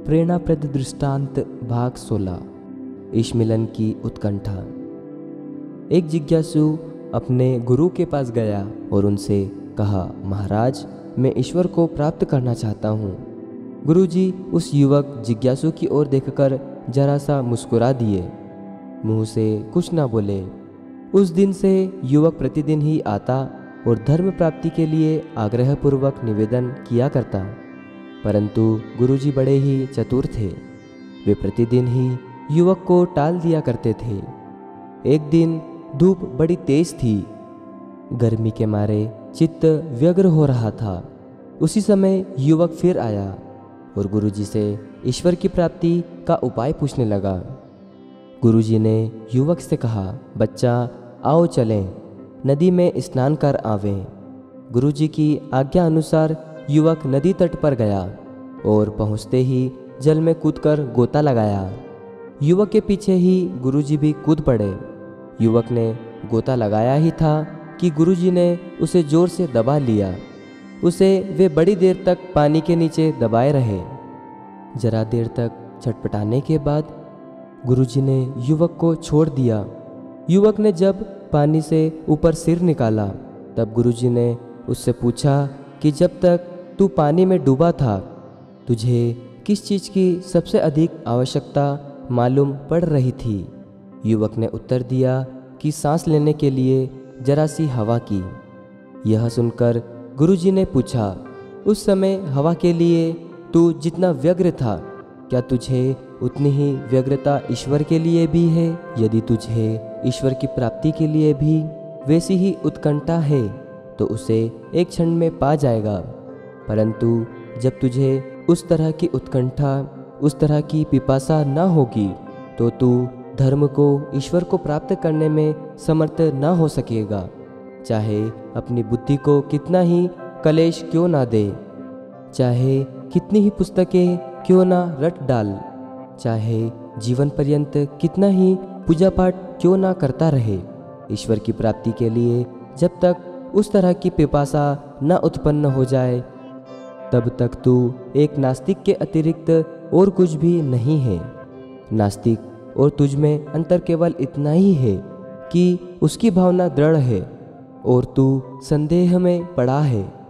प्रेरणाप्रद दृष्टांत भाग 16। ईश मिलन की उत्कंठा। एक जिज्ञासु अपने गुरु के पास गया और उनसे कहा, महाराज, मैं ईश्वर को प्राप्त करना चाहता हूँ। गुरुजी उस युवक जिज्ञासु की ओर देखकर जरा सा मुस्कुरा दिए, मुंह से कुछ ना बोले। उस दिन से युवक प्रतिदिन ही आता और धर्म प्राप्ति के लिए आग्रहपूर्वक निवेदन किया करता। परंतु गुरुजी बड़े ही चतुर थे। वे प्रतिदिन ही युवक को टाल दिया करते थे। एक दिन धूप बड़ी तेज थी। गर्मी के मारे चित्त व्यग्र हो रहा था। उसी समय युवक फिर आया और गुरुजी से ईश्वर की प्राप्ति का उपाय पूछने लगा। गुरुजी ने युवक से कहा, बच्चा, आओ चलें, नदी में स्नान कर आवें। गुरुजी की आज्ञा अनुसार युवक नदी तट पर गया और पहुंचते ही जल में कूदकर गोता लगाया। युवक के पीछे ही गुरुजी भी कूद पड़े। युवक ने गोता लगाया ही था कि गुरुजी ने उसे जोर से दबा लिया। उसे वे बड़ी देर तक पानी के नीचे दबाए रहे। जरा देर तक छटपटाने के बाद गुरुजी ने युवक को छोड़ दिया। युवक ने जब पानी से ऊपर सिर निकाला तब गुरुजी ने उससे पूछा कि जब तक तू पानी में डूबा था तुझे किस चीज़ की सबसे अधिक आवश्यकता मालूम पड़ रही थी। युवक ने उत्तर दिया कि सांस लेने के लिए जरा सी हवा की। यह सुनकर गुरुजी ने पूछा, उस समय हवा के लिए तू जितना व्यग्र था, क्या तुझे उतनी ही व्यग्रता ईश्वर के लिए भी है? यदि तुझे ईश्वर की प्राप्ति के लिए भी वैसी ही उत्कंठा है तो उसे एक क्षण में पा जाएगा। परंतु जब तुझे उस तरह की उत्कंठा, उस तरह की पिपासा न होगी तो तू धर्म को, ईश्वर को प्राप्त करने में समर्थ न हो सकेगा। चाहे अपनी बुद्धि को कितना ही कलेश क्यों ना दे, चाहे कितनी ही पुस्तकें क्यों ना रट डाल, चाहे जीवन पर्यंत कितना ही पूजा पाठ क्यों ना करता रहे, ईश्वर की प्राप्ति के लिए जब तक उस तरह की पिपासा न उत्पन्न हो जाए तब तक तू एक नास्तिक के अतिरिक्त और कुछ भी नहीं है। नास्तिक और तुझ में अंतर केवल इतना ही है कि उसकी भावना दृढ़ है और तू संदेह में पड़ा है।